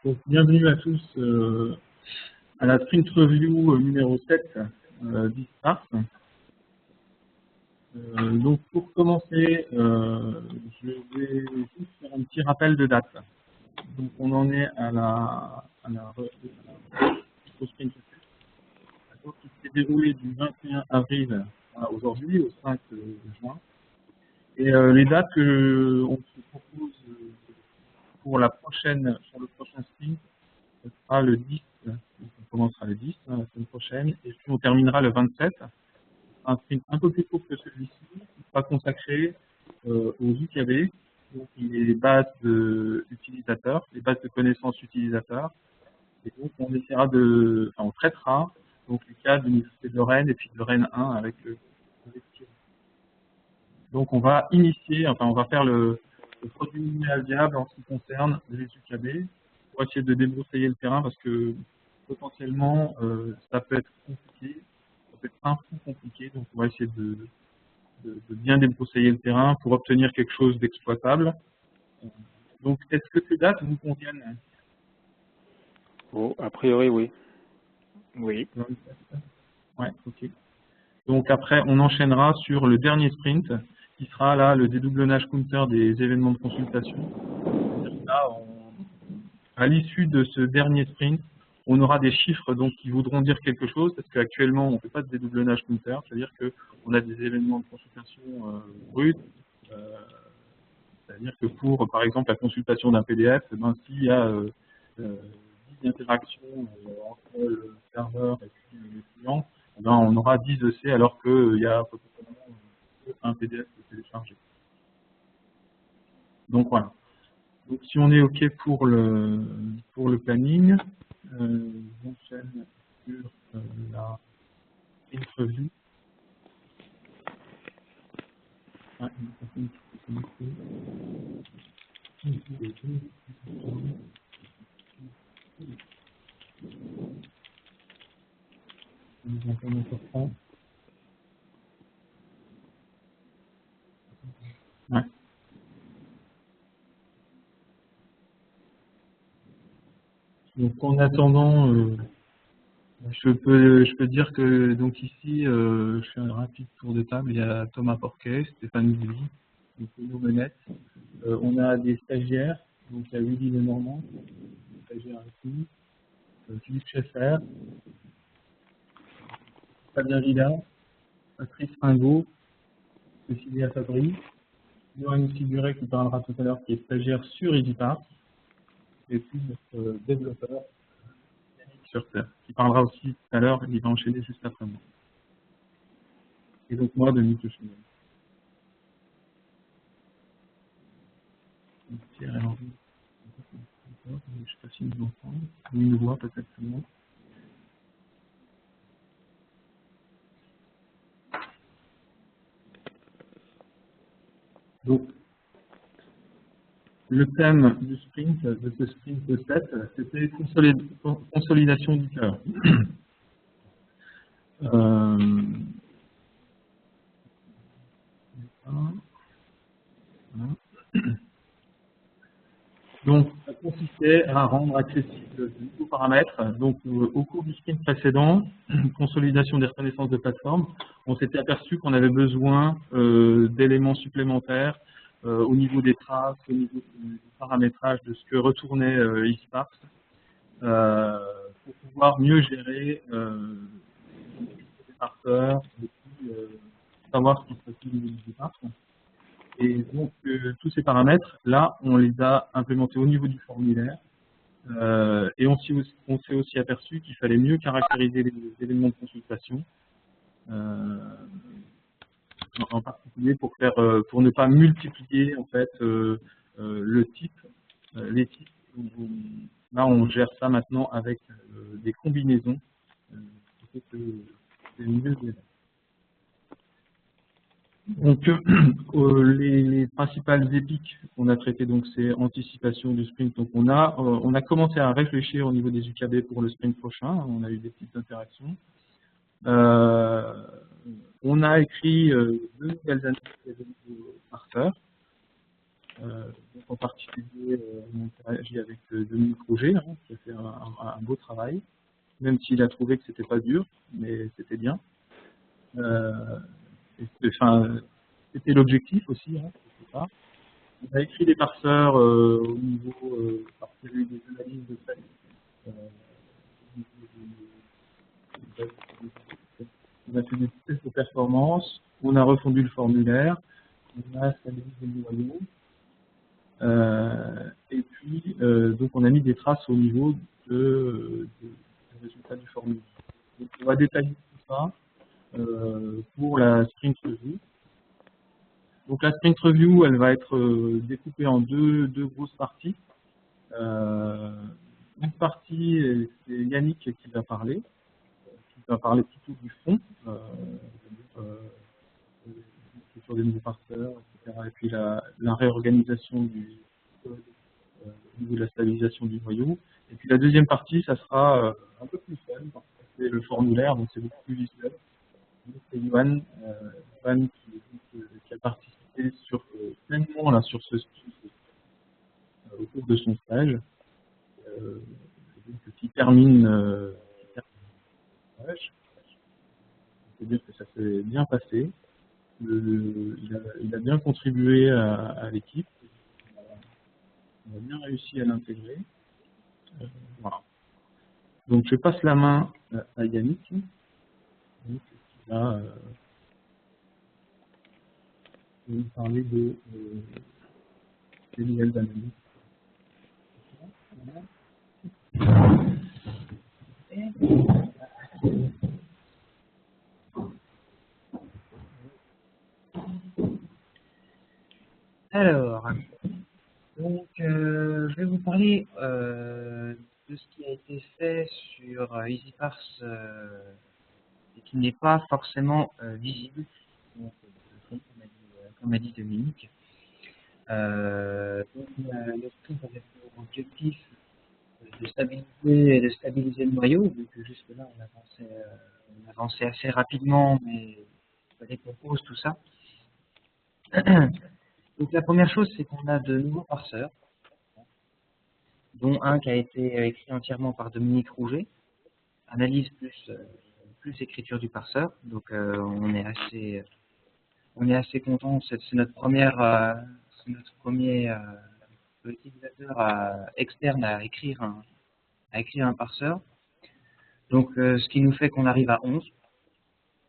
Donc, bienvenue à tous à la sprint review numéro 7 d'ISPARS. Donc pour commencer, je vais juste faire un petit rappel de date. Donc on en est à la au sprint 7, qui s'est déroulé du 21 avril à aujourd'hui, au 5 juin. Et les dates qu'on se propose pour le prochain sprint, ce sera le 10, donc on commencera le 10 la semaine prochaine, et puis on terminera le 27. Un sprint un peu plus court que celui-ci, qui sera consacré aux UKB, donc les bases utilisateurs, les bases de connaissances utilisateurs. Et donc on essaiera on traitera donc les cas de l'université de Lorraine et puis de Lorraine 1 avec Thierry. Donc on va faire le produit minimal viable en ce qui concerne les UKB pour essayer de débroussailler le terrain parce que potentiellement ça peut être compliqué, ça peut être un peu compliqué, donc on va essayer de bien débroussailler le terrain pour obtenir quelque chose d'exploitable. Donc est-ce que ces dates vous conviennent? Oh, a priori oui. Oui. Ouais, ok. Donc après on enchaînera sur le dernier sprint qui sera là le dédoublonnage counter des événements de consultation. Là, à l'issue de ce dernier sprint, on aura des chiffres donc, qui voudront dire quelque chose, parce qu'actuellement, on ne fait pas de dédoublonnage counter, c'est-à-dire qu'on a des événements de consultation bruts, c'est-à-dire que pour, par exemple, la consultation d'un PDF, s'il y a 10 interactions entre le serveur et puis le client, on aura 10 EC alors qu'il y a potentiellement un PDF téléchargé. Donc voilà. Donc si on est OK pour le planning, j'enchaîne sur la sprint review. Ah, une personne qui s'est connectée. Nous entendons encore pas. Ouais. Donc en attendant, je peux dire que donc ici, je fais un rapide tour de table. Il y a Thomas Porquet, Stéphane Gouly, Nicolas Menette. On a des stagiaires, donc il y a Willy Lenormand, stagiaire ici, Philippe Schaeffer, Fabien Villa, Patrice Ringot, Cécilia Fabry, Johan Figuret qui parlera tout à l'heure, qui est stagiaire sur EasyParts, et puis notre développeur, Yannick Surter, qui parlera aussi tout à l'heure, il va enchaîner juste après moi. Et donc moi, Denis Touchenet. Pierre et Henri. Je ne sais pas s'ils nous entendent, ou ils nous voient peut-être seulement. Donc, le thème du sprint, de ce sprint de 7, c'était consolidation du cœur. Donc, ça consistait à rendre accessible de nouveaux paramètres. Donc, au cours du sprint précédent, consolidation des reconnaissances de plateforme, on s'était aperçu qu'on avait besoin d'éléments supplémentaires au niveau des traces, au niveau du paramétrage de ce que retournait ISPARS pour pouvoir mieux gérer les parseurs et puis savoir ce qui se passe au niveau du ISPARS. Et donc, tous ces paramètres, là, on les a implémentés au niveau du formulaire. Et on s'est aussi aperçu qu'il fallait mieux caractériser les éléments de consultation, en particulier pour ne pas multiplier en fait les types. Là, on gère ça maintenant avec des combinaisons. C'est mieux gérer. Donc, les principales épiques qu'on a traitées, donc c'est anticipation du sprint. Donc, on a commencé à réfléchir au niveau des UKB pour le sprint prochain. On a eu des petites interactions. On a écrit 2 nouvelles analyses de parseurs. Donc en particulier, interagi avec Dominique Rouget, hein, qui a fait un beau travail, même s'il a trouvé que c'était pas dur, mais c'était bien. Enfin, c'était l'objectif aussi, hein, quelque part. On a écrit des parseurs au niveau, parce qu'il y a eu des analyses de fait. On a fait des tests de performance, on a refondu le formulaire, on a stabilisé le noyau, et puis donc on a mis des traces au niveau des résultats du formulaire. Donc on va détailler tout ça pour la sprint review. Donc la sprint review, elle va être découpée en deux grosses parties. Une partie, c'est Yannick qui va parler plutôt du fond, sur des nouveaux parseurs, etc. Et puis la réorganisation du code au niveau de la stabilisation du noyau. Et puis la deuxième partie, ça sera un peu plus fun, parce que c'est le formulaire, donc c'est beaucoup plus visuel. C'est Yohan qui a participé pleinement là, sur ce au cours de son stage, qui termine le stage. Je peux dire que ça s'est bien passé. Il a bien contribué à l'équipe. On a bien réussi à l'intégrer. Voilà. Donc je passe la main à Yannick, qui va nous parler des nouvelles analyses. Alors, donc, je vais vous parler de ce qui a été fait sur EasyParse et qui n'est pas forcément visible, donc, comme a dit Dominique. Donc, le sprint avait pour objectif de stabiliser le noyau, vu que jusque-là on avançait assez rapidement, mais il fallait qu'on pose tout ça. Donc la première chose, c'est qu'on a de nouveaux parseurs, dont un qui a été écrit entièrement par Dominique Rouget, analyse plus écriture du parseur. Donc on est assez content. C'est notre premier utilisateur externe à écrire un parseur. Donc ce qui nous fait qu'on arrive à 11.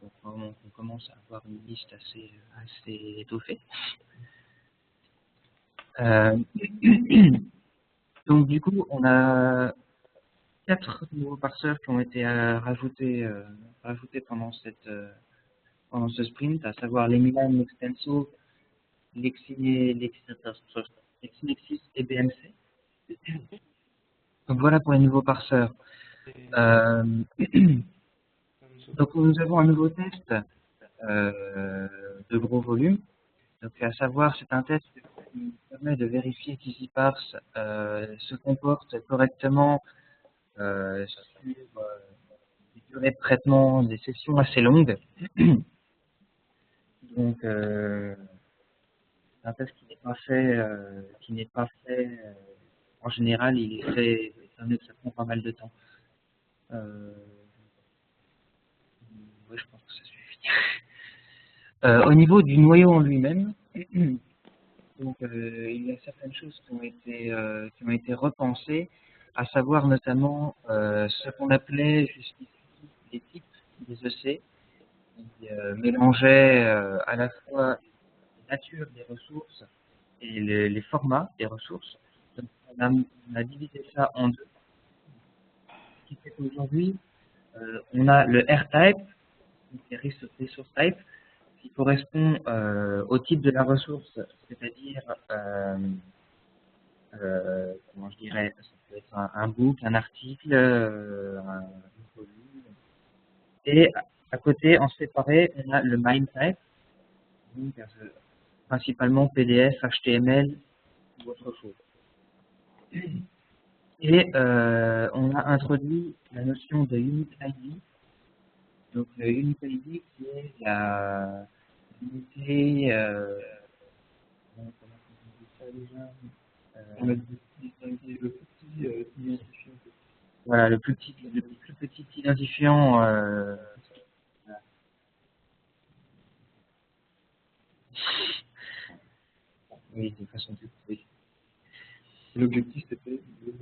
Donc on commence à avoir une liste assez étoffée. Donc du coup, on a 4 nouveaux parseurs qui ont été rajoutés pendant ce sprint, à savoir les Milan Extenso, LexiNexis et BMC. Donc voilà pour les nouveaux parseurs. Donc nous avons un nouveau test de gros volume. Donc à savoir, c'est un test qui nous permet de vérifier qu'EasyParse se comporte correctement sur des durées de traitement, des sessions assez longues. Donc c'est un test qui n'est pas fait en général, il est fait, étant donné que ça prend pas mal de temps. Oui, je pense que ça suffit. Au niveau du noyau en lui-même, donc il y a certaines choses qui ont été repensées, à savoir notamment ce qu'on appelait jusqu'ici les types des EC, qui mélangeaient à la fois la nature des ressources et les formats des ressources. Donc, on a divisé ça en deux, ce qui fait qu'aujourd'hui, on a le R-type, donc les resource type, qui correspond au type de la ressource, c'est-à-dire, comment je dirais, ça peut être un book, un article, un volume. Et à côté, en séparé, on a le MIME type, donc principalement PDF, HTML ou autre chose. Et on a introduit la notion de Unit ID. Donc le Unit ID qui est l'unité, comment on dit ça déjà, voilà, le plus petit identifiant. Oui, de façon plus. Oui. L'objectif, c'était de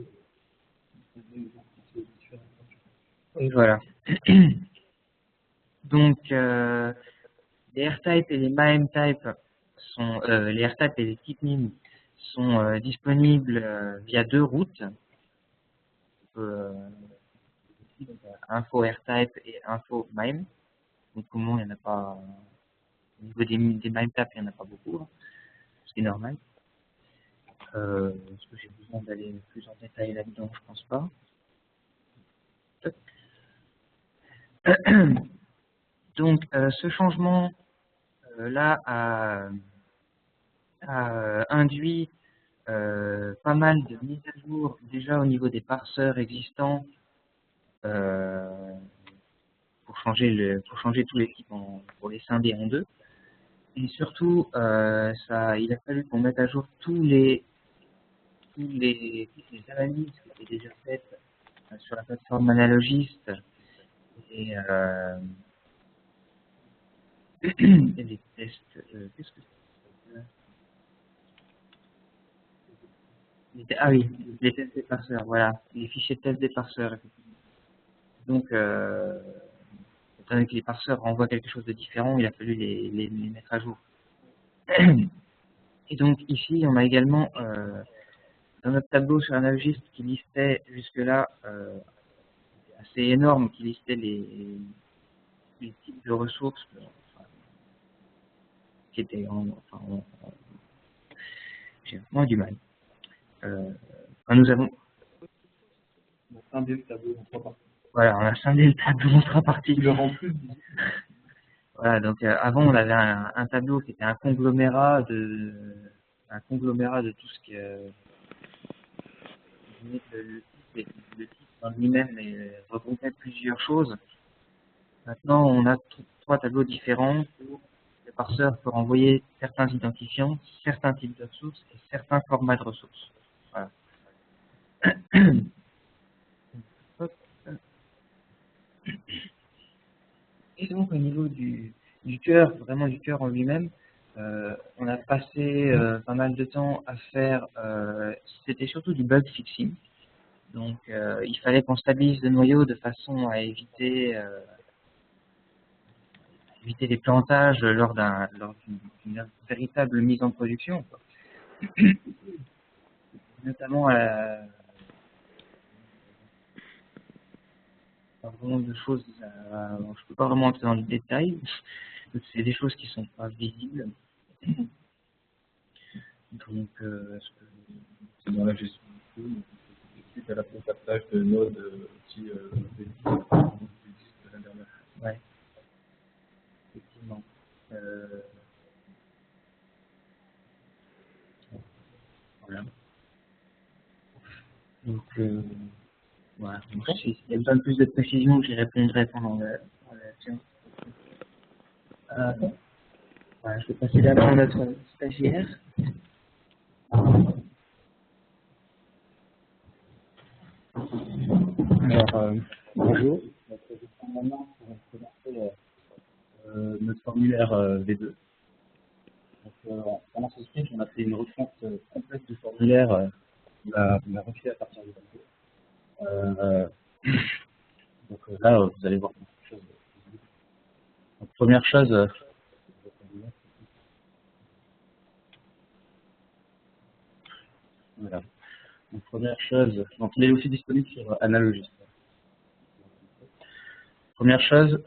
identifier différents. Oui, voilà. Donc, les R-type et les MIME-type sont, les R-type et les types MIME sont disponibles via deux routes. Donc, info R-type et info MIME. Donc, comment il n'y en a pas, au niveau des MIME-type, il n'y en a pas beaucoup, hein, ce qui est normal. Est-ce que j'ai besoin d'aller plus en détail là-dedans? Je pense pas. Donc, ce changement là a induit pas mal de mises à jour déjà au niveau des parseurs existants pour changer tous les types pour les scinder en deux. Et surtout, il a fallu qu'on mette à jour toutes les analyses qui étaient déjà faites sur la plateforme Analogist et les tests. Qu'est-ce que c'est? Ah oui, les tests des parseurs, voilà, les fichiers de test des parseurs. Donc, étant donné que les parseurs renvoient quelque chose de différent, il a fallu les mettre à jour. Et donc ici, on a également dans notre tableau sur Analogist qui listait jusque-là, assez énorme, qui listait les types de ressources qui étaient j'ai vraiment du mal. Nous avons scindé le tableau en 3 parties. Voilà, on a scindé le tableau en 3 parties. Il le rend plus. Voilà, donc avant on avait un tableau qui était un conglomérat de tout ce qui le type en lui-même regroupait plusieurs choses. Maintenant on a 3 tableaux différents où le parseur peut renvoyer certains identifiants, certains types de ressources et certains formats de ressources. Voilà. Et donc au niveau du cœur, vraiment du cœur en lui-même, on a passé pas mal de temps à faire, c'était surtout du bug fixing. Donc il fallait qu'on stabilise le noyau de façon à éviter les plantages lors d'une véritable mise en production, quoi. Notamment un vraiment de choses, je peux pas vraiment entrer dans le détail, c'est des choses qui sont pas visibles. Donc, C'est dans la gestion du code, suite à la passage de node qui existe la dernière. Ouais, effectivement. Voilà. Donc, voilà. Donc, s'il y a besoin de plus de précision, j'y répondrai pendant la séance. Voilà, je vais passer d'abord à notre stagiaire. Alors, bonjour. Donc, je prends maintenant pour présenter notre formulaire V2. Donc, pendant ce sprint, on a fait une refonte complète du formulaire. On l'a refait à partir du tableau. Donc là, vous allez voir quelque chose. Donc, première chose, voilà. Donc, première chose, donc il est aussi disponible sur Analogist. Première chose,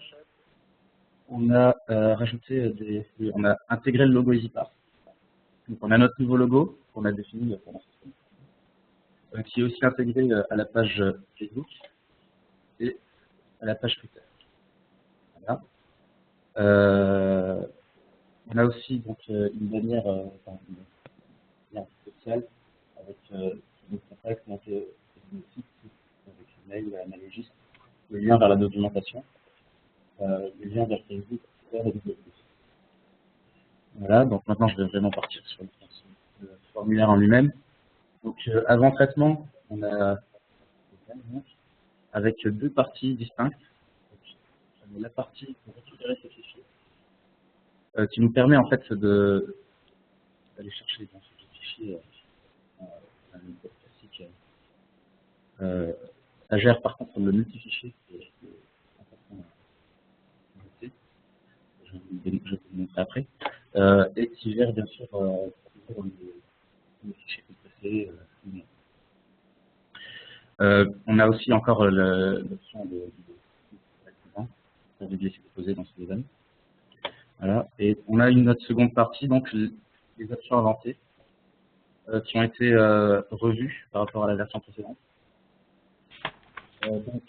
on a on a intégré le logo EasyPart. Donc on a notre nouveau logo qu'on a défini pendant ce sprint, qui est aussi intégré à la page Facebook et à la page Twitter. Voilà. On a aussi donc une bannière spéciale avec notre contact, donc le site avec le mail Analogist, le lien vers la documentation, le lien vers Facebook, Twitter et Google+. Voilà, donc maintenant je vais vraiment partir sur le formulaire en lui-même. Donc avant traitement, on a avec deux parties distinctes. Donc, la partie pour récupérer ces fichiers, qui nous permet en fait d'aller chercher dans ce fichier un méthode classique. Ça gère par contre le multifichier, qui est important à noter. Je vais vous le montrer après. Et qui gère bien sûr toujours les fichiers compressés. On a aussi encore l'option de pour régler ce qui est posé dans ce event. Voilà. Et on a une autre seconde partie, donc les options avancées, qui ont été revues par rapport à la version précédente.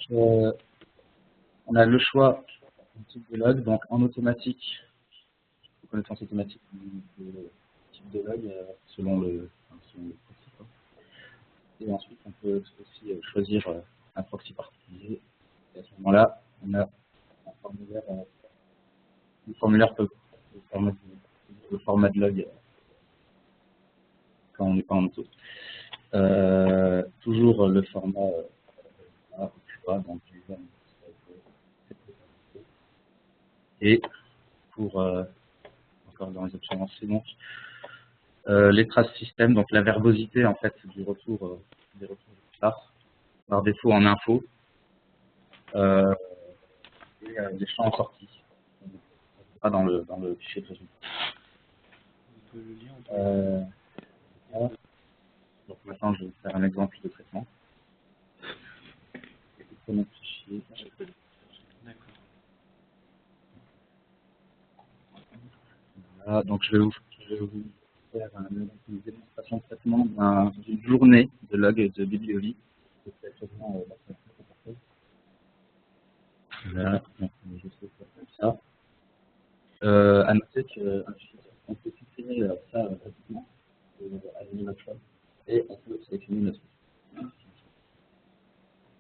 On a le choix du type de log, donc en automatique, reconnaissance automatique du type de log selon le proxy. Et ensuite, on peut aussi choisir un proxy particulier. Et à ce moment-là, on a un formulaire, le format de log quand on n'est pas en auto. Toujours le format choix, donc et pour encore dans les options avancées, donc les traces système, donc la verbosité en fait du retour des retours par défaut en info et des champs en sortie, pas dans le fichier de résultat. Donc maintenant je vais vous faire un exemple de traitement. Voilà, donc je vais vous faire une démonstration de traitement d'une journée de log et de bibliolie. Voilà, donc je sais faire comme ça. À noter qu'on peut supprimer ça rapidement, et on peut sélectionner notre.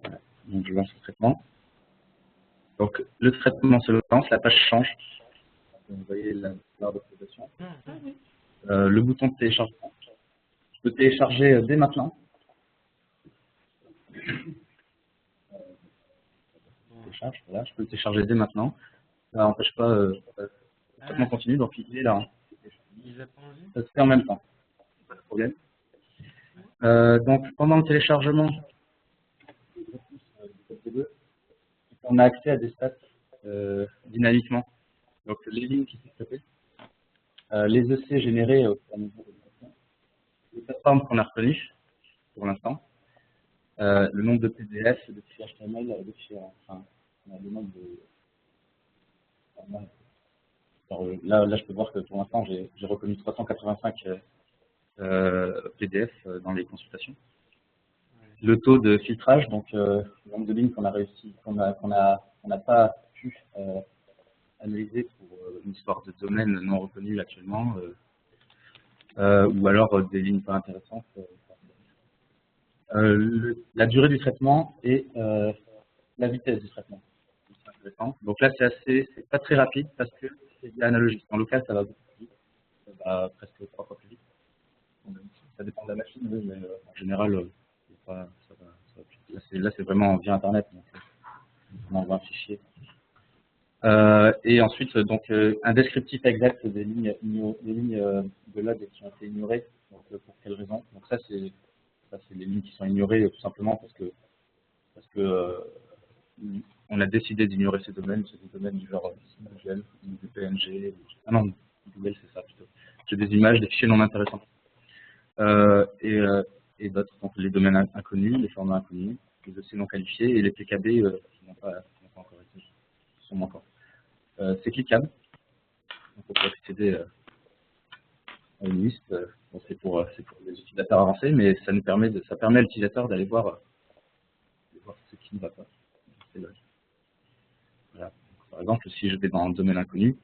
Voilà. Donc je lance le traitement. Donc le traitement se lance, la page change. Vous voyez la barre d'observation. Le bouton de téléchargement. Je peux télécharger dès maintenant. Voilà, je peux le télécharger dès maintenant. Ça n'empêche pas le traitement continue, donc il est là. Hein. Ça se fait en même temps. Pas de problème. Donc pendant le téléchargement, on a accès à des stats dynamiquement. Donc les lignes qui sont traitées, les EC générés au niveau des plateformes qu'on a retenues pour l'instant, le nombre de PDF, de fichiers HTML, de fichiers, enfin, on a le nombre de. Alors, là, je peux voir que pour l'instant, j'ai reconnu 385 PDF dans les consultations. Le taux de filtrage, donc le nombre de lignes qu'on a réussi, qu'on n'a pas pu analyser pour une histoire de domaine non reconnu actuellement, ou alors des lignes pas intéressantes. La durée du traitement et la vitesse du traitement. Donc là, c'est pas très rapide parce que c'est analogique. En local, ça va beaucoup plus vite, ça va presque 3 fois plus vite. Ça dépend de la machine, mais en général, ça va plus vite. Là, c'est vraiment via Internet, donc on envoie un fichier. Et ensuite, donc, un descriptif exact des lignes de log qui ont été ignorées. Donc, pour quelles raisons? Donc ça, c'est les lignes qui sont ignorées tout simplement parce que on a décidé d'ignorer ces domaines. C'est des domaines du genre Google, du PNG. Ah non, Google, c'est ça plutôt. C'est des images, des fichiers non intéressants. Et d'autres, donc les domaines inconnus, les formats inconnus, les dossiers non qualifiés et les PKB qui n'ont pas encore été, qui sont manquants. C'est cliquable, donc on peut accéder à une liste. Bon, c'est pour les utilisateurs avancés, mais ça permet à l'utilisateur d'aller voir ce qui ne va pas. Voilà. Donc, par exemple, si je vais dans un domaine inconnu,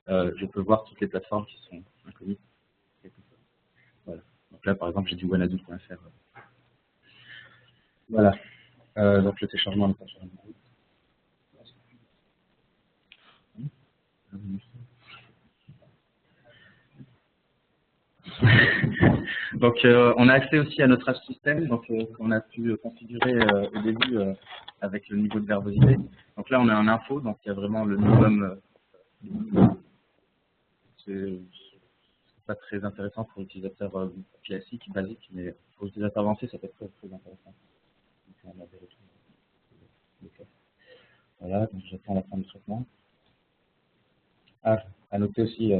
je peux voir toutes les plateformes qui sont inconnues. Voilà. Donc là, par exemple, j'ai du wanadoo.fr. Voilà. Donc le téléchargement n'est pas sur Donc, on a accès aussi à notre hash system, donc qu'on a pu configurer au début avec le niveau de verbosité. Donc là, on a un info, donc il y a vraiment le minimum. C'est pas très intéressant pour l'utilisateur classique, basique, mais pour l'utilisateur avancé, ça peut être très, très intéressant. Donc, on a des retours. Voilà, donc j'attends la fin du traitement. Ah, à noter aussi,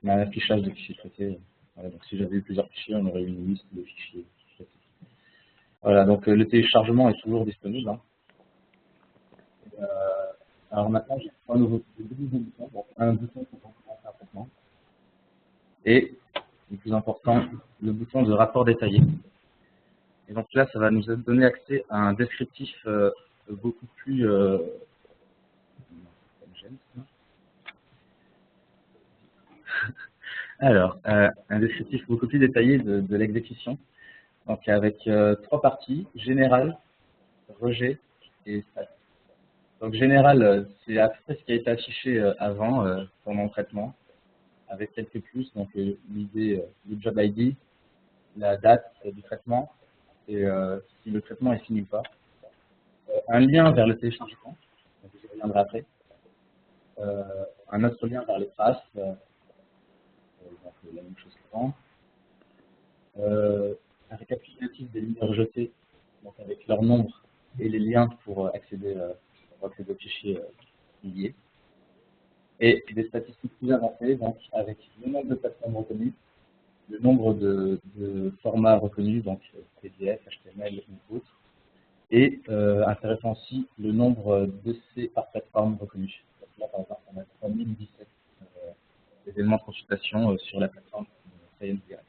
on a un affichage de fichiers traités. Voilà, donc si j'avais eu plusieurs fichiers, on aurait eu une liste de fichiers traités. Voilà, donc le téléchargement est toujours disponible. Hein. Alors maintenant, j'ai deux nouveaux boutons. Donc, un bouton pour commencer un traitement. Et, le plus important, le bouton de rapport détaillé. Et donc là, ça va nous donner accès à un descriptif beaucoup plus... Alors, un descriptif beaucoup plus détaillé de l'exécution. Donc avec trois parties, général, rejet et stat. Donc général, c'est à peu près ce qui a été affiché avant, pendant le traitement, avec quelques plus, donc l'idée, le job ID, la date du traitement, et si le traitement est fini ou pas. Un lien vers le téléchargement, donc je reviendrai après. Un autre lien vers les traces, donc la même chose qu'avant. Un récapitulatif des lignes rejetées, donc avec leur nombre et les liens pour accéder au fichier lié. Et des statistiques plus avancées, donc avec le nombre de plateformes reconnues, le nombre de formats reconnus, donc PDF, HTML ou autres, et intéressant aussi le nombre d'essais par plateforme reconnus. Donc là, par exemple, on a 3017 éléments de consultation sur la plateforme ScienceDirect.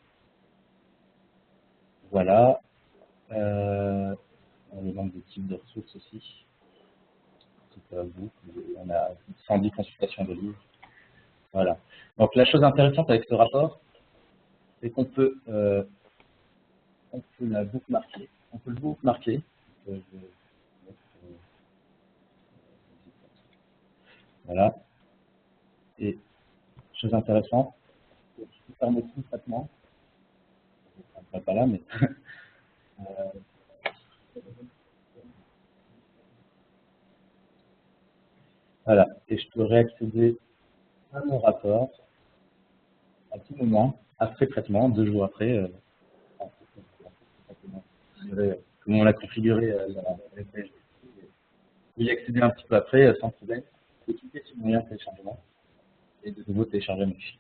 Voilà. On a le nombre de types de ressources aussi. C'est à vous. On a 110 consultations de livres. Voilà. Donc la chose intéressante avec ce rapport, c'est qu'on peut, la bookmarker. On peut le bookmarker. Voilà. Et chose intéressante, je peux fermer tout le traitement. Je ne pas là, mais voilà. Et je peux réaccéder à mon rapport à tout moment, après traitement, 2 jours après. Comment on l'a configuré la page. Vous y accéder un petit peu après, sans problème. Et cliquer sur mon lien de téléchargement et de nouveau télécharger mon fichier.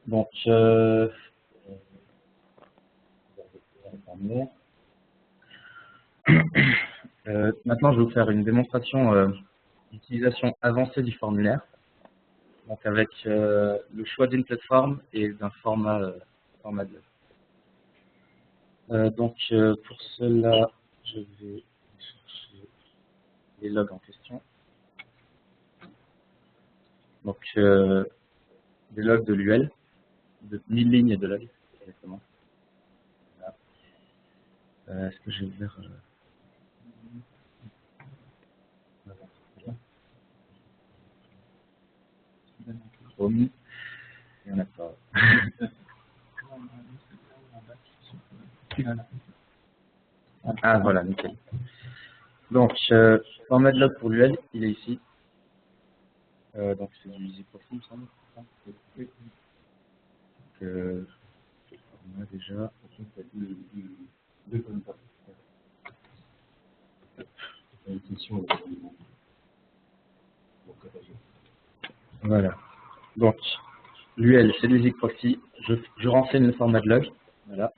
Donc, maintenant, je vais vous faire une démonstration d'utilisation avancée du formulaire. Donc, avec le choix d'une plateforme et d'un format de donc, pour cela, je vais chercher les logs en question. Donc, des logs de l'UL, de 1000 lignes de logs, exactement. Voilà. Est-ce que j'ai ouvert Chrome? Il n'y en a pas. Ah, voilà, nickel. Donc, format de log pour l'UL, il est ici. Donc, c'est du EasyProxy, il me semble. Oui. Donc, on a déjà. Voilà. Donc, l'UL, c'est du EasyProxy. Je renseigne le format de log. Voilà.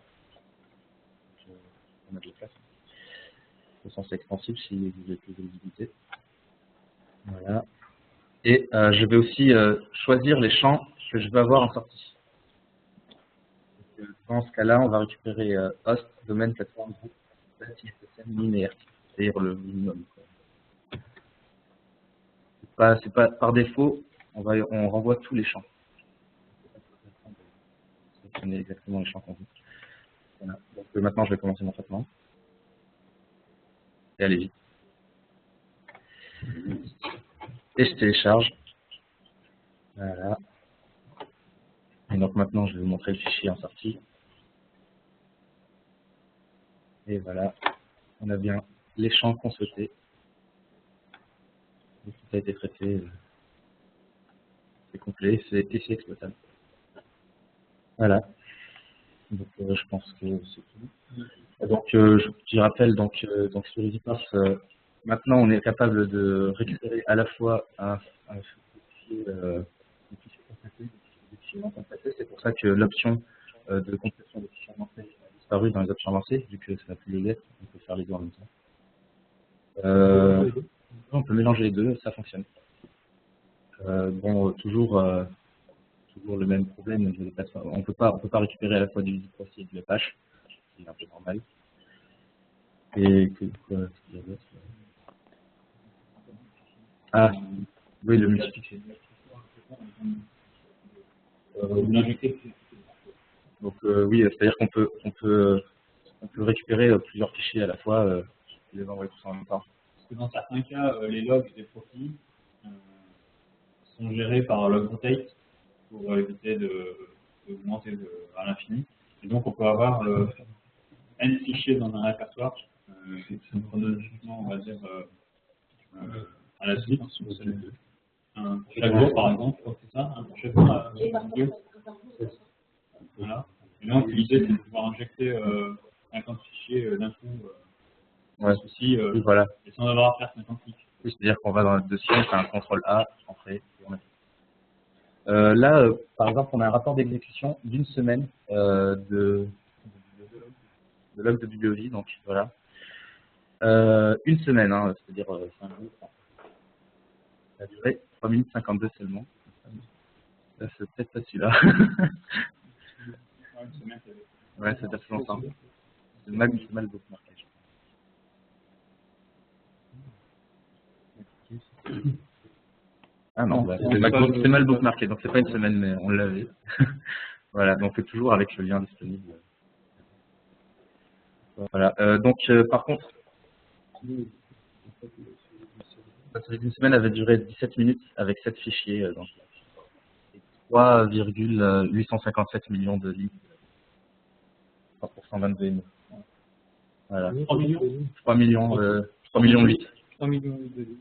On a de la place. De façon, c'est extensible si vous avez plus de visibilité. Voilà. Et je vais aussi choisir les champs que je veux avoir en sortie. Dans ce cas-là, on va récupérer host, domaine, plateforme, groupe, ISSN linéaire, c'est-à-dire le minimum. C'est pas par défaut, on renvoie tous les champs. Sélectionner exactement les champs qu'on veut. Voilà. Donc maintenant, je vais commencer mon traitement. Et allez vite. Et je télécharge. Voilà. Et donc maintenant, je vais vous montrer le fichier en sortie. Et voilà, on a bien les champs qu'on souhaitait. Et tout a été traité, c'est complet, et c'est exploitable. Voilà, donc je pense que c'est tout. Donc je rappelle, donc sur EasyParse, maintenant on est capable de récupérer à la fois un fichier complété, des fichiers non complétés. C'est pour ça que l'option de complétion des fichiers avancés a disparu dans les options avancées, vu que ça n'a plus les lettres, on peut faire les deux en même temps. On peut mélanger les deux, ça fonctionne. Bon, toujours le même problème, on peut pas récupérer à la fois du EasyParse et du Apache, c'est un peu normal. Et quoi, ce qu'il y a d'autre? Ah, oui, le multifichier. Donc oui, c'est-à-dire qu'on peut récupérer plusieurs fichiers à la fois et les envoyer tous en même temps. Parce que dans certains cas, les logs des profils sont gérés par log rotate pour éviter d'augmenter à l'infini. Et donc on peut avoir n fichiers dans un répertoire qui sont chronologiquement, on va dire, à la suite. Pour chaque jour, par exemple, c'est ça, pour chaque jour. Voilà. Et donc l'idée c'est de pouvoir injecter 50 fichiers d'un coup, Ouais. aussi, Oui, voilà. et sans avoir à faire 50 clics. Oui, c'est-à-dire qu'on va dans notre dossier, on fait un CTRL A, entrée, et on a tout. Là, par exemple, on a un rapport d'exécution d'une semaine de log de bibliovie, donc voilà. Une semaine, hein, c'est-à-dire 5 jours. Ça a duré 3 minutes 52 seulement. Là, c'est peut-être pas celui-là. Ouais, c'est assez longtemps. C'est mal bookmarké. Ah non, bah, c'est mal bookmarké, donc c'est pas une semaine, mais on l'avait. Voilà, donc toujours avec le lien disponible. Voilà, par contre, une semaine avait duré 17 minutes avec 7 fichiers, donc 3,857 millions de lignes. 322 MB. Voilà. 3 millions 3 millions 8. 3 millions de lignes.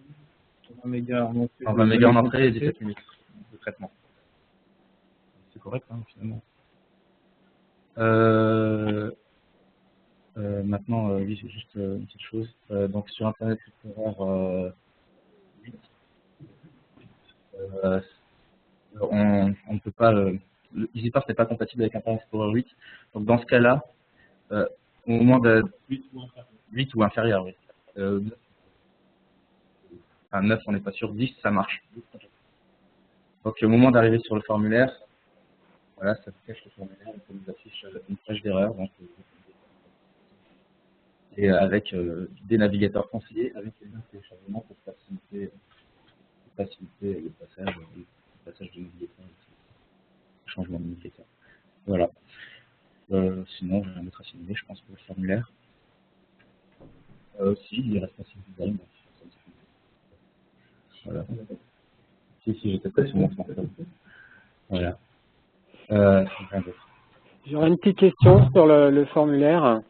20 mégas en entrée. 20 mégas en entrée et 17 minutes de traitement. C'est correct, hein, finalement. Maintenant, oui, j'ai juste une petite chose. Donc sur Internet Explorer 8, on ne peut pas. EasyParse n'est pas compatible avec Internet Explorer 8. Donc dans ce cas-là, au moment de 8 ou inférieur, oui. 9, on n'est pas sûr. 10, ça marche. Donc au moment d'arriver sur le formulaire, voilà, ça cache le formulaire, ça nous affiche une page d'erreur. Et avec des navigateurs conseillés, avec les liens de téléchargement pour faciliter le passage de navigateur, le changement de navigateur. Voilà. Sinon, je vais mettre à signaler, je pense, pour le formulaire. Si, il reste assez design. Voilà. Si, j'étais pas sur mon smartphone. Voilà. Rien d'autre. J'aurais une petite question sur le formulaire.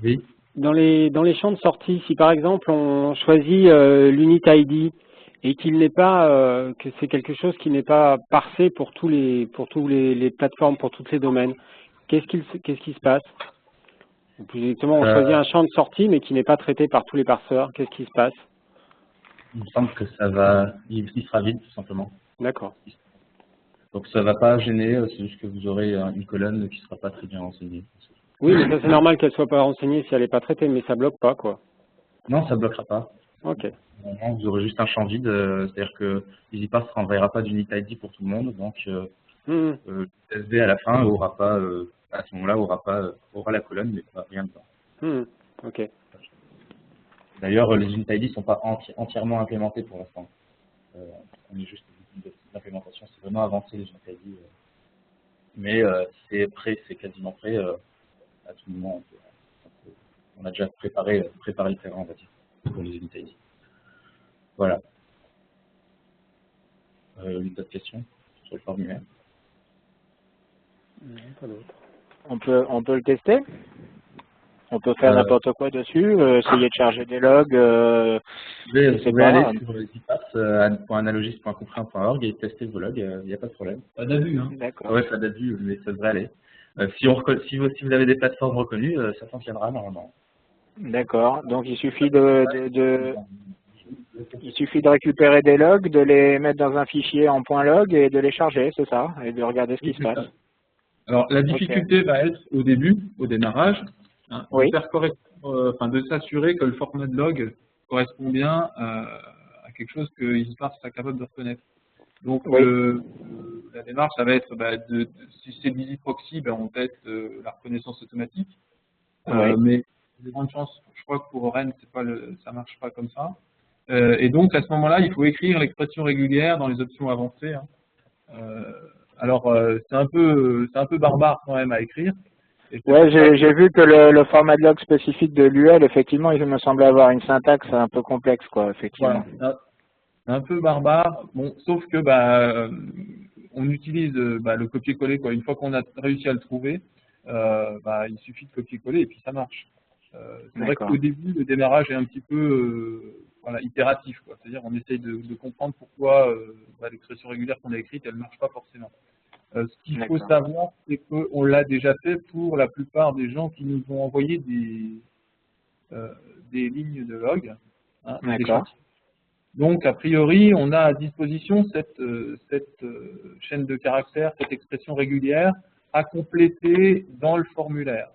Oui. Dans les champs de sortie, si par exemple on choisit l'unit ID et qu'il n'est pas que c'est quelque chose qui n'est pas parsé pour tous les plateformes, pour tous les domaines, qu'est-ce qui se passe? Ou plus exactement, on choisit un champ de sortie mais qui n'est pas traité par tous les parseurs, qu'est-ce qui se passe? Il me semble que ça va, il sera vide tout simplement. D'accord. Donc ça va pas gêner, c'est juste que vous aurez une colonne qui sera pas très bien renseignée. Oui, mais ça c'est normal qu'elle soit pas renseignée si elle n'est pas traitée, mais ça bloque pas quoi. Non, ça bloquera pas. Ok. Normalement, vous aurez juste un champ vide, c'est-à-dire que EasyParse ne renverra pas d'unit ID pour tout le monde, donc SD à la fin aura pas, à ce moment-là, aura la colonne, mais pas rien dedans. Ok. D'ailleurs, les unit ID ne sont pas entièrement implémentés pour l'instant. On est juste l'implémentation, c'est vraiment avancé les unit ID, mais c'est prêt, c'est quasiment prêt. À tout moment, on a déjà préparé le terrain, on va dire, pour les unit ID. Voilà. Une autre question sur le formulaire? Non, pas d'autre. On peut le tester? On peut faire n'importe quoi dessus, essayer de charger des logs, Vous je sais pouvez pas. aller sur zipass.analogist.comprehend.org et tester vos logs, il n'y a pas de problème. Pas d'abus, hein. D'accord. Ouais, ça date du, mais ça devrait aller. Si vous avez des plateformes reconnues, ça fonctionnera normalement. D'accord. Donc il suffit il suffit de récupérer des logs, de les mettre dans un fichier en .log et de les charger, c'est ça, et de regarder ce qui se passe. Alors, la difficulté va être au début, au démarrage, hein, Oui. de faire de s'assurer que le format de log correspond bien à quelque chose que EasyParse sera capable de reconnaître. Donc, Oui. la démarche, ça va être, si c'est de l'EasyProxy, on teste la reconnaissance automatique. Oui. Mais il y a de grandes chances, je crois que pour Oren, ça marche pas comme ça. Et donc, à ce moment-là, il faut écrire l'expression régulière dans les options avancées. Hein. C'est un peu barbare quand même à écrire. Ouais, j'ai vu que le format de log spécifique de l'UL, effectivement, il me semblait avoir une syntaxe un peu complexe, quoi, effectivement. Voilà, un peu barbare. Bon, sauf que on utilise le copier-coller, quoi. Une fois qu'on a réussi à le trouver, il suffit de copier-coller et puis ça marche. C'est vrai qu'au début, le démarrage est un petit peu itératif, quoi. C'est-à-dire on essaye de comprendre pourquoi l'expression régulière qu'on a écrite, elle ne marche pas forcément. Ce qu'il faut savoir, c'est qu'on l'a déjà fait pour la plupart des gens qui nous ont envoyé des lignes de log. Hein, donc, a priori, on a à disposition cette chaîne de caractères, cette expression régulière à compléter dans le formulaire.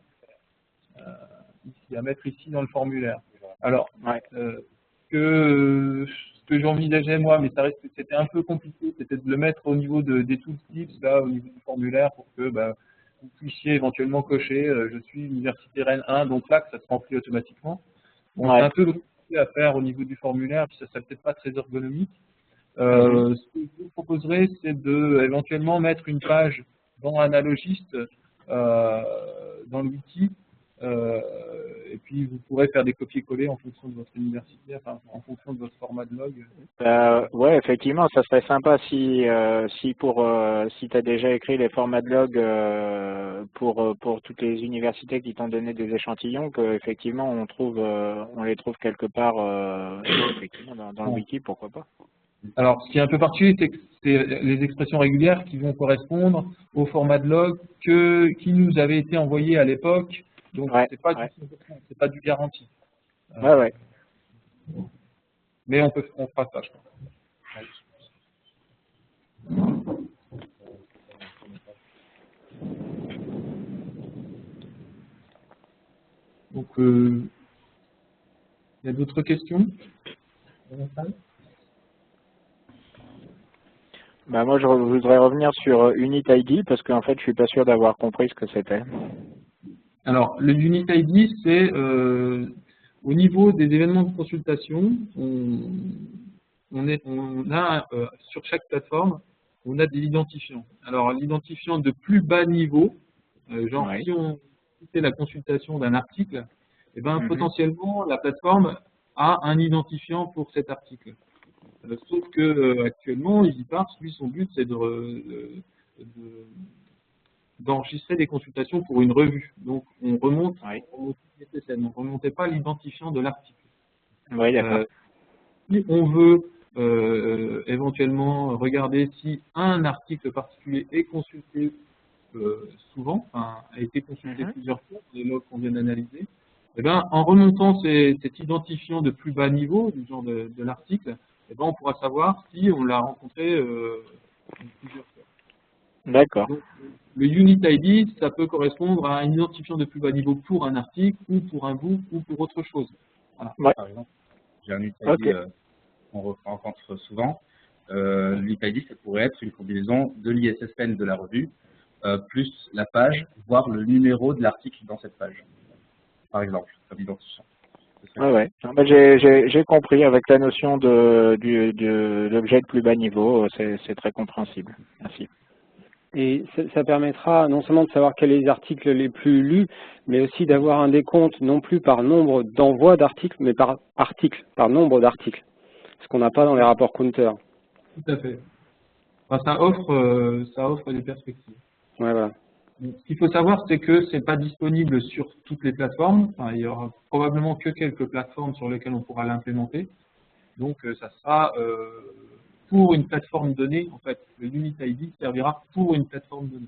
À mettre ici dans le formulaire. Alors, ce que j'envisageais moi, mais ça reste que c'était un peu compliqué, c'était de le mettre au niveau des tooltips, là, au niveau du formulaire, pour que vous puissiez éventuellement cocher je suis Université Rennes 1, donc là, que ça se remplit automatiquement. Bon, c'est un peu compliqué à faire au niveau du formulaire, puis ça serait peut-être pas très ergonomique. Ce que je vous proposerais, c'est de éventuellement mettre une page dans Analogist, dans le wiki, et puis vous pourrez faire des copier-coller en fonction de votre université, enfin en fonction de votre format de log. Ouais, effectivement, ça serait sympa si tu as déjà écrit les formats de log pour toutes les universités qui t'ont donné des échantillons, que effectivement on les trouve quelque part effectivement dans le wiki, pourquoi pas. Alors, ce qui est un peu particulier, c'est que c'est les expressions régulières qui vont correspondre au format de log qui nous avait été envoyé à l'époque. Donc, c'est pas du garanti. Mais on fera ça, je pense. Donc, il y a d'autres questions? Moi, je voudrais revenir sur UnitID parce qu'en fait, je suis pas sûr d'avoir compris ce que c'était. Alors, le UnitID, c'est au niveau des événements de consultation, on a sur chaque plateforme, on a des identifiants. Alors, l'identifiant de plus bas niveau, si on fait la consultation d'un article, potentiellement, la plateforme a un identifiant pour cet article. Sauf que actuellement, EasyParse, lui, son but, c'est d'enregistrer des consultations pour une revue. Donc, on remonte on ne remontait pas l'identifiant de l'article. Si on veut éventuellement regarder si un article particulier est consulté souvent, a été consulté plusieurs fois, les logs qu'on vient d'analyser, en remontant cet identifiant de plus bas niveau, du genre de l'article, on pourra savoir si on l'a rencontré plusieurs fois. D'accord. Le UnitID, ça peut correspondre à un identifiant de plus bas niveau pour un article, ou pour un book, ou pour autre chose. Voilà. Par exemple, j'ai un UnitID qu'on rencontre souvent. L'UnitID, ça pourrait être une combinaison de l'ISSN de la revue, plus la page, voire le numéro de l'article dans cette page, par exemple, comme identifiant. J'ai compris avec la notion de l'objet de plus bas niveau, c'est très compréhensible. Merci. Et ça permettra non seulement de savoir quels sont les articles les plus lus, mais aussi d'avoir un décompte non plus par nombre d'envois d'articles, mais par article, par nombre d'articles, ce qu'on n'a pas dans les rapports Counter. Tout à fait. Ça offre des perspectives. Ouais, voilà. Bon, ce qu'il faut savoir, c'est que c'est pas disponible sur toutes les plateformes. Enfin, il y aura probablement que quelques plateformes sur lesquelles on pourra l'implémenter. Donc, ça sera pour une plateforme donnée. En fait, le Unit ID servira pour une plateforme donnée.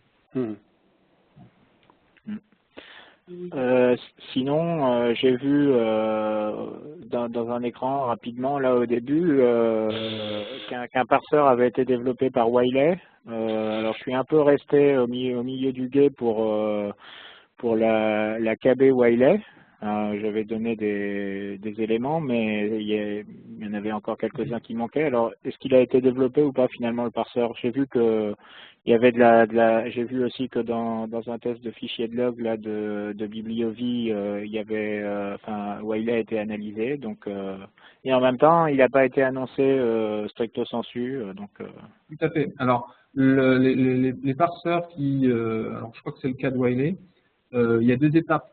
Sinon, j'ai vu dans un écran rapidement, là au début, qu'un parseur avait été développé par Wiley. Alors, je suis un peu resté au milieu du gué pour la KB Wiley. J'avais donné des éléments, mais il y en avait encore quelques-uns qui manquaient. Alors, est-ce qu'il a été développé ou pas finalement le parseur? J'ai vu que il y avait j'ai vu aussi que dans un test de fichier de log là de BiblioVie, il y avait, Wiley a été analysé, donc et en même temps, il n'a pas été annoncé stricto sensu, donc. Tout à fait. Alors, les parseurs alors je crois que c'est le cas de Wiley. Il y a 2 étapes.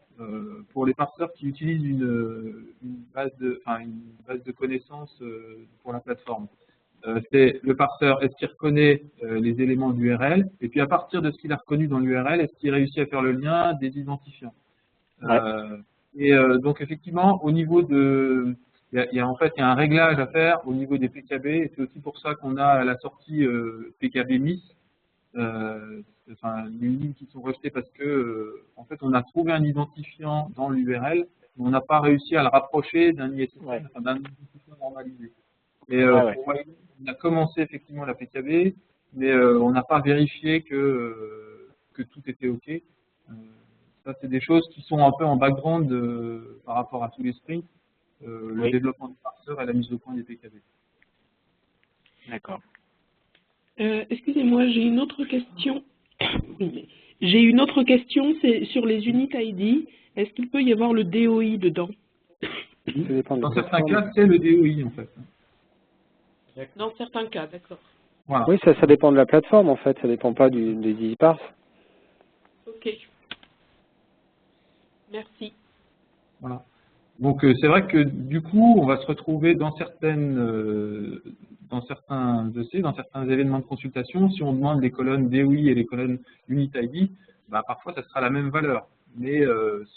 Pour les parseurs qui utilisent une base de connaissances pour la plateforme. C'est le parseur, est-ce qu'il reconnaît les éléments de l'URL, et puis à partir de ce qu'il a reconnu dans l'URL, est-ce qu'il réussit à faire le lien des identifiants. Donc effectivement, au niveau de... Il y a en fait un réglage à faire au niveau des PKB, et c'est aussi pour ça qu'on a à la sortie PKB MIS, les lignes qui sont rejetées parce que en fait on a trouvé un identifiant dans l'URL, mais on n'a pas réussi à le rapprocher d'un ISSN, d'un identifiant normalisé. Et pour Wiley, on a commencé effectivement la PKB, mais on n'a pas vérifié que tout était OK. Ça, c'est des choses qui sont un peu en background par rapport à tous les sprints, le développement des parseurs et la mise au point des PKB. D'accord. Excusez-moi, j'ai une autre question. J'ai une autre question, c'est sur les Unit ID. Est-ce qu'il peut y avoir le DOI dedans? Dans certains cas, c'est le DOI en fait. Dans certains cas, d'accord. Voilà. Oui, ça dépend de la plateforme en fait, ça dépend pas des EasyParse. Ok. Merci. Voilà. Donc c'est vrai que du coup, on va se retrouver dans certains dossiers, dans certains événements de consultation, si on demande les colonnes DOI et les colonnes Unit ID, bah, parfois ça sera la même valeur. Mais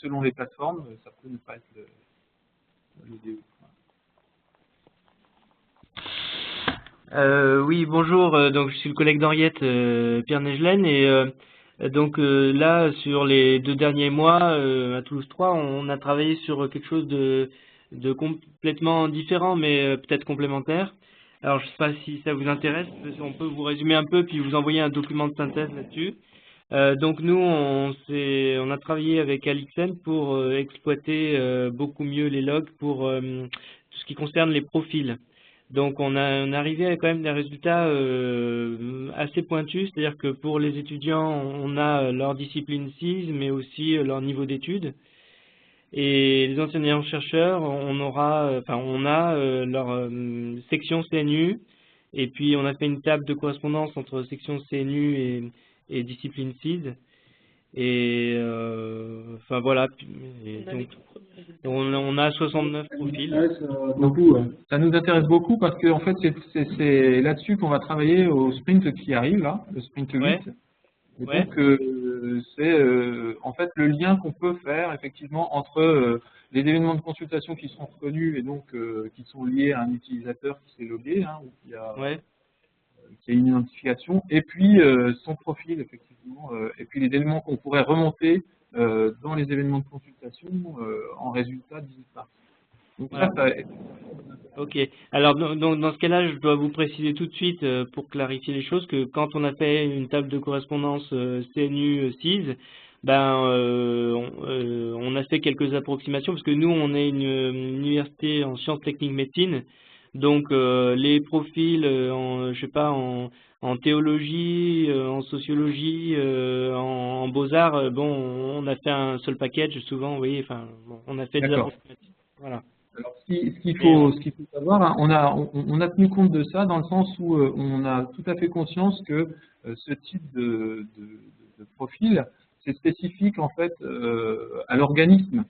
selon les plateformes, ça peut ne pas être le DOI. Oui, bonjour. Donc je suis le collègue d'Henriette, Pierre Negelen, et donc là, sur les 2 derniers mois, à Toulouse 3, on a travaillé sur quelque chose de complètement différent, mais peut-être complémentaire. Alors je ne sais pas si ça vous intéresse, on peut vous résumer un peu, puis vous envoyer un document de synthèse là-dessus. Donc nous, on a travaillé avec Alixen pour exploiter beaucoup mieux les logs pour tout ce qui concerne les profils. Donc on est arrivé à quand même des résultats assez pointus, c'est-à-dire que pour les étudiants, on a leur discipline CIS, mais aussi leur niveau d'études. Et les enseignants-chercheurs, on a leur section CNU, et puis on a fait une table de correspondance entre section CNU et discipline CIS. Et enfin voilà, et donc on a 69 profils. Ça nous intéresse beaucoup parce que en fait c'est là-dessus qu'on va travailler au sprint qui arrive là, le sprint 8. Et donc c'est en fait le lien qu'on peut faire effectivement entre les événements de consultation qui seront reconnus et donc qui sont liés à un utilisateur qui s'est logué, hein, ou qui a une identification, et puis son profil effectivement, et puis les éléments qu'on pourrait remonter dans les événements de consultation en résultat d'ISPARS. Donc voilà. Ok. Alors donc dans ce cas-là, je dois vous préciser tout de suite pour clarifier les choses que quand on a fait une table de correspondance CNU CIS, on a fait quelques approximations parce que nous on est une université en sciences techniques médecine, donc les profils en théologie, en sociologie, en beaux-arts, on a fait un seul package souvent, vous voyez, enfin on a fait des approximations. Voilà. Alors, ce qu'il faut savoir, hein, on a tenu compte de ça dans le sens où on a tout à fait conscience que ce type de profil, c'est spécifique en fait à l'organisme.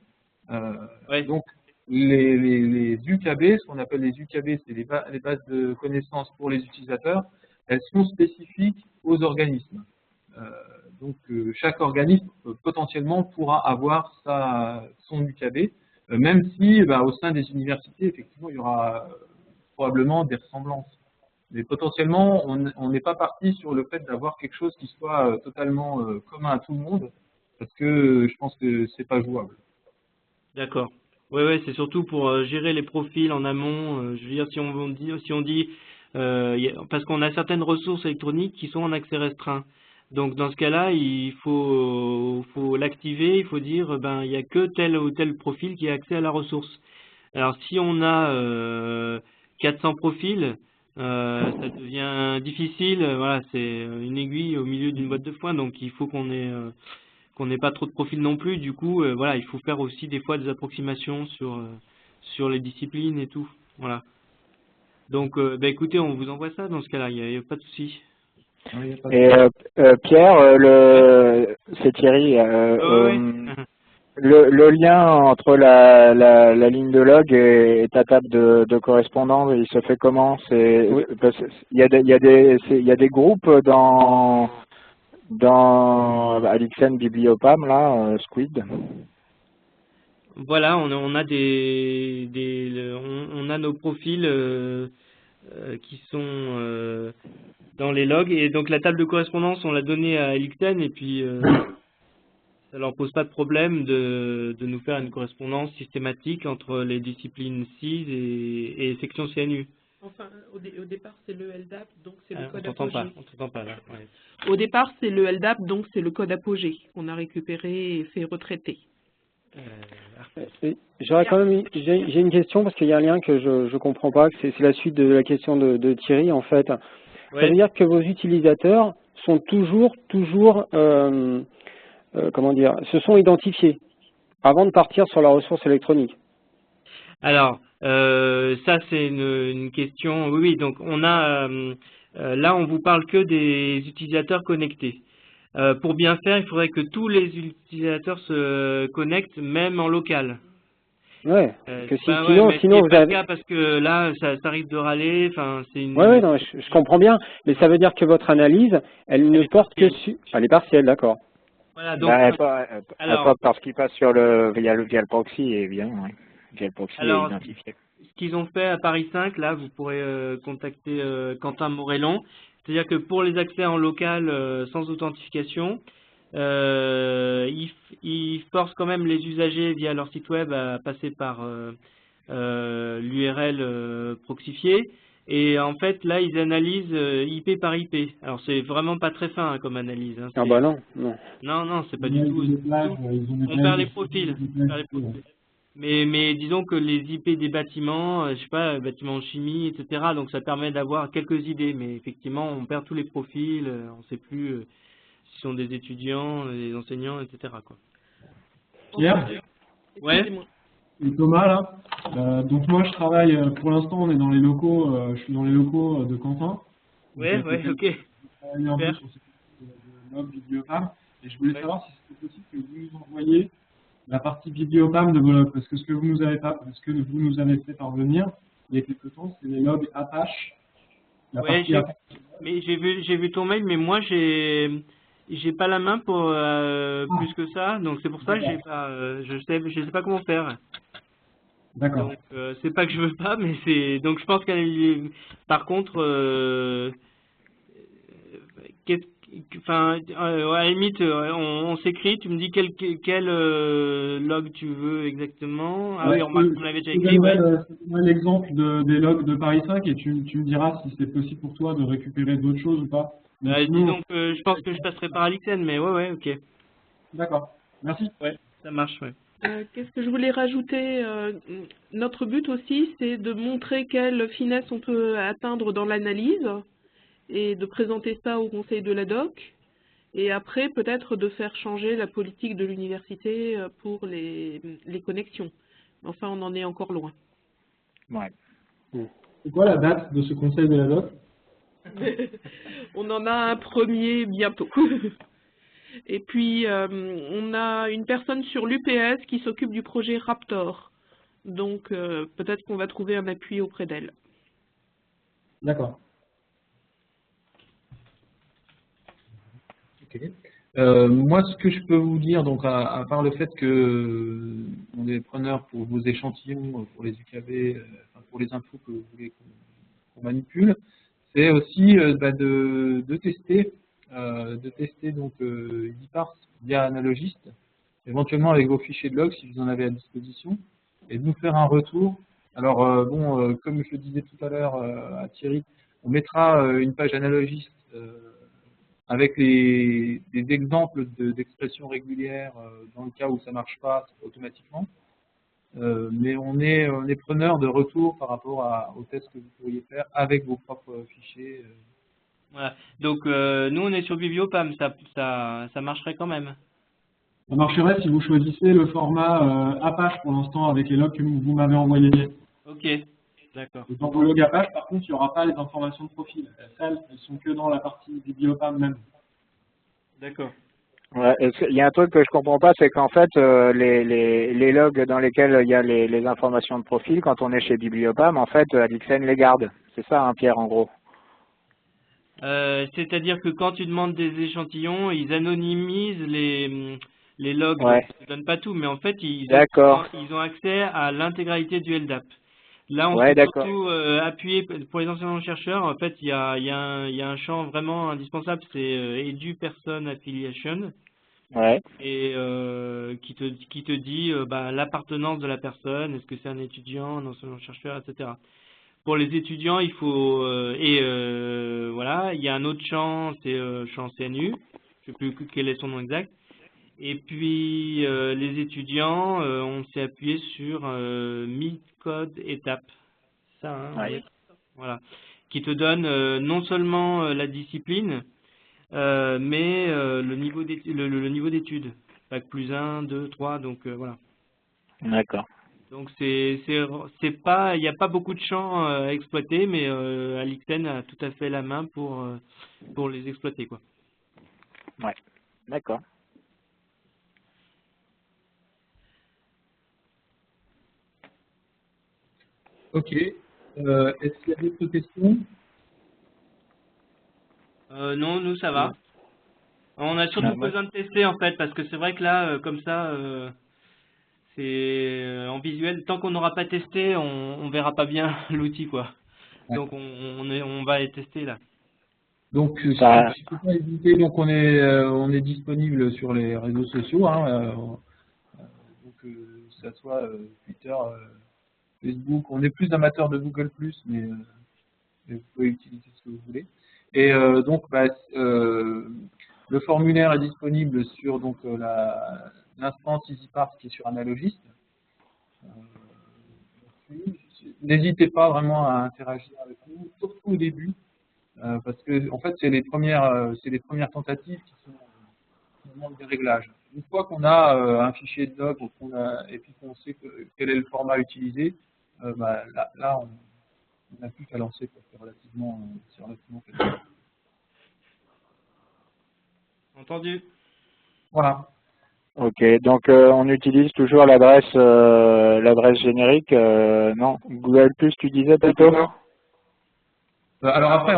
Donc, les UKB, ce qu'on appelle les UKB, c'est les bases de connaissances pour les utilisateurs, elles sont spécifiques aux organismes. Donc chaque organisme potentiellement pourra avoir son UKB, même si au sein des universités, effectivement, il y aura probablement des ressemblances. Mais potentiellement, on n'est pas parti sur le fait d'avoir quelque chose qui soit totalement commun à tout le monde, parce que je pense que c'est pas jouable. D'accord. Ouais, ouais, c'est surtout pour gérer les profils en amont. Je veux dire, si on dit parce qu'on a certaines ressources électroniques qui sont en accès restreint. Donc dans ce cas-là, il faut l'activer, il faut dire il y a que tel ou tel profil qui a accès à la ressource. Alors si on a 400 profils, ça devient difficile. Voilà, c'est une aiguille au milieu d'une boîte de foin, donc il faut qu'on n'ait pas trop de profils non plus. Du coup, voilà, il faut faire aussi des fois des approximations sur les disciplines et tout. Voilà. Donc, écoutez, on vous envoie ça dans ce cas-là. Il n'y a pas de souci. Et Pierre, c'est Thierry. Ouais. Le lien entre la ligne de log et ta table de correspondance, il se fait comment? Il y a des groupes dans Alixen Bibliopam là, Squid. Voilà, on a on a nos profils qui sont dans les logs, et donc la table de correspondance on l'a donnée à Alixen, et puis ça leur pose pas de problème de nous faire une correspondance systématique entre les disciplines CIS et section CNU. Enfin, au départ, c'est le LDAP, donc c'est le code On apogée. t'entend pas là. Ouais. Au départ, c'est le LDAP, donc c'est le code apogée qu'on a récupéré et fait retraiter. J'aurais quand même, j'ai une question parce qu'il y a un lien que je comprends pas. C'est la suite de la question de Thierry en fait. Ouais. Ça veut dire que vos utilisateurs sont toujours comment dire, se sont identifiés avant de partir sur la ressource électronique. Alors, ça c'est une question. Oui, donc on a là on vous parle que des utilisateurs connectés. Pour bien faire, il faudrait que tous les utilisateurs se connectent, même en local. Ouais. Que sinon vous pas avez. le cas parce que là, ça arrive de râler. Enfin, c'est une. Ouais, non, je comprends bien, mais ça veut dire que votre analyse, elle ne porte que sur. Elle est partielle, d'accord. Voilà, donc. Pas parce qu'il passe via le proxy, évidemment. Ouais. Via le proxy est identifié. Ce qu'ils ont fait à Paris 5, là, vous pourrez contacter Quentin Morellon. C'est-à-dire que pour les accès en local sans authentification, ils forcent quand même les usagers via leur site web à passer par l'URL proxifiée. Et en fait, là, ils analysent IP par IP. Alors, c'est vraiment pas très fin comme analyse. Hein. Ah bah non. Non, c'est pas du tout. On perd les profils. Mais disons que les IP des bâtiments, je sais pas, bâtiments chimie, etc. Donc ça permet d'avoir quelques idées, mais effectivement on perd tous les profils, on sait plus si ce sont des étudiants, des enseignants, etc. quoi. Pierre. Ouais. Et Thomas là. Donc moi je travaille, pour l'instant on est dans les locaux, je suis dans les locaux de Quentin. Ouais, ok. Je travaille un peu sur ce log Bibliopam, et je voulais savoir si c'était possible que vous nous envoyiez la partie Bibliopam de vos logs, parce que ce que vous nous avez fait parvenir il y a quelque temps, c'est les logs Apache. Mais j'ai vu ton mail, mais moi j'ai pas la main pour plus que ça, donc c'est pour ça que j'ai pas, je sais pas comment faire. D'accord. Donc c'est pas que je veux pas, mais c'est donc je pense qu'elle par contre à la limite, on s'écrit, tu me dis quel log tu veux exactement. Ah oui, on l'avait déjà écrit. L'exemple des logs de Paris 5 et tu me diras si c'est possible pour toi de récupérer d'autres choses ou pas. Disons que je pense que je passerai par Alixen, mais ouais, ok. D'accord, merci. Ouais, ça marche, ouais. Qu'est-ce que je voulais rajouter? Notre but aussi, c'est de montrer quelle finesse on peut atteindre dans l'analyse, et de présenter ça au conseil de la doc, et après peut-être de faire changer la politique de l'université pour les connexions. Enfin, on en est encore loin. Ouais. C'est quoi la date de ce conseil de la doc? On en a un premier bientôt. Et puis, on a une personne sur l'UPS qui s'occupe du projet Raptor. Donc, peut-être qu'on va trouver un appui auprès d'elle. D'accord. Ok. Moi, ce que je peux vous dire, donc à part le fait que on est preneur pour vos échantillons, pour les UKV, enfin, pour les infos que vous voulez qu'on manipule, c'est aussi de tester donc Easyparse via Analogist, éventuellement avec vos fichiers de log si vous en avez à disposition, et de nous faire un retour. Alors comme je le disais tout à l'heure à Thierry, on mettra une page Analogist avec des exemples d'expressions régulières dans le cas où ça marche pas automatiquement. Mais on est preneur de retour par rapport aux tests que vous pourriez faire avec vos propres fichiers. Voilà. Donc nous on est sur Bibliopam, ça marcherait quand même. Ça marcherait si vous choisissez le format Apache pour l'instant avec les logs que vous m'avez envoyés. Ok, d'accord. Dans vos logs Apache, par contre, il n'y aura pas les informations de profil. Elles sont que dans la partie Bibliopam même. D'accord. Ouais, il y a un truc que je comprends pas, c'est qu'en fait, les logs dans lesquels il y a les informations de profil, quand on est chez Bibliopam, en fait, Alixen les garde. C'est ça, hein, Pierre, en gros. C'est-à-dire que quand tu demandes des échantillons, ils anonymisent les logs. Ouais. Donc, ils ne donnent pas tout, mais en fait, ils ont accès à l'intégralité du LDAP. Là, on s'est surtout appuyé, pour les enseignants chercheurs, en fait, il y a un champ vraiment indispensable, c'est Edu Person Affiliation. Ouais. Et qui te dit l'appartenance de la personne, est-ce que c'est un étudiant, un enseignant chercheur, etc. Pour les étudiants, il faut voilà, il y a un autre champ, c'est champ CNU, je ne sais plus quel est son nom exact. Et puis les étudiants, on s'est appuyé sur Midcode Étape, ça, hein, ouais. voilà, qui te donne non seulement la discipline, mais le niveau d'études, Bac plus 1, 2, 3, donc voilà. D'accord. Donc c'est pas, il n'y a pas beaucoup de champs à exploiter, mais Alixen a tout à fait la main pour les exploiter, quoi. Ouais, d'accord. Ok. Est-ce qu'il y a d'autres questions? Non, nous ça va. On a surtout besoin de tester en fait, parce que c'est vrai que là, comme ça, c'est en visuel. Tant qu'on n'aura pas testé, on verra pas bien l'outil, quoi. Ouais. Donc on va les tester là. Donc si pas hésiter, donc on est disponible sur les réseaux sociaux, hein, donc que ça soit Twitter, Facebook. On est plus amateurs de Google+, mais vous pouvez utiliser ce que vous voulez. Et donc le formulaire est disponible sur donc l'instance Easyparse qui est sur Analogist. N'hésitez pas vraiment à interagir avec nous, surtout au début, parce que en fait c'est les premières tentatives qui sont demandent des réglages. Une fois qu'on a un fichier de log et puis qu'on sait quel est le format utilisé, là on n'a plus qu'à lancer, c'est relativement facile. Entendu. Voilà. Ok, donc on utilise toujours l'adresse générique, non, Google+, tu disais plutôt? Alors après,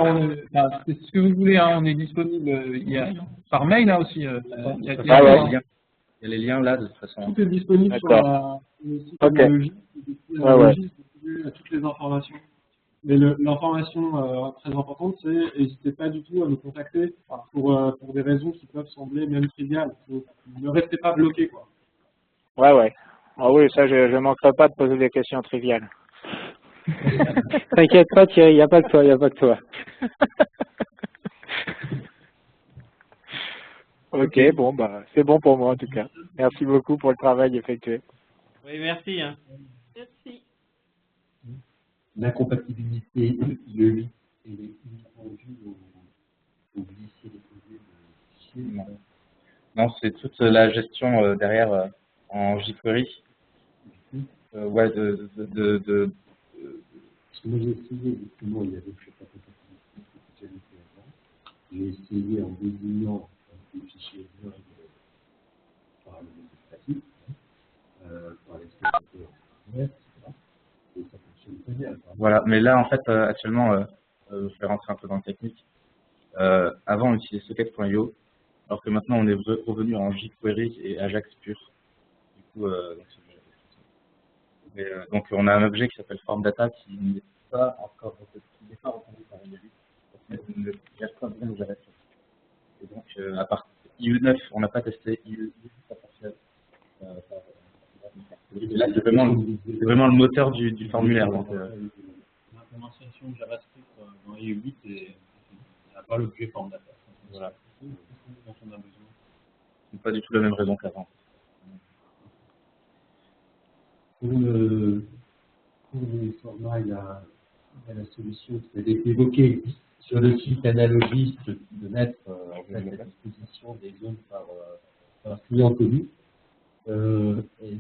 c'est ce que vous voulez, hein, on est disponible par mail là aussi. Il y a les liens là de toute façon. Tout est disponible sur le site Analogist, à toutes les informations. Mais l'information très importante, c'est n'hésitez pas du tout à nous contacter pour des raisons qui peuvent sembler même triviales. Ne restez pas bloqué, quoi. Ouais. Ah oui, ça, je manquerai pas de poser des questions triviales. T'inquiète pas Thierry, il n'y a pas que toi, Ok, bon, c'est bon pour moi en tout cas. Merci beaucoup pour le travail effectué. Oui, merci. Hein. Merci. L'incompatibilité de l'IE8, elle est uniquement due au glisser déposé de fichiers. Non, c'est toute la gestion derrière en jQuery. Ouais, Parce que moi j'ai essayé, justement, il y avait cette incompatibilité que j'avais fait avant. J'ai essayé en désignant les fichiers log par le mode statique, par l'explorateur web, etc. Et ça fonctionne très bien. Voilà, mais là en fait actuellement, je vais rentrer un peu dans le technique. Avant on utilisait socket.io. alors que maintenant on est revenu en jQuery et Ajax pur. Du coup, donc on a un objet qui s'appelle FormData qui n'est pas encore reconnu par IE8, mais ne gère pas bien le JavaScript. Et donc à part IE9, on n'a pas testé IE10 à partiel. Là, c'est vraiment le moteur du formulaire. L'implémentation de JavaScript dans IE8 n'a pas l'objet FormData. Voilà. Dont on a besoin. C'est pas du tout la même raison qu'avant. Pour les formats, il y a la solution qui a été évoquée sur le site analogiste de mettre en fait, à disposition des zones par client connu. Et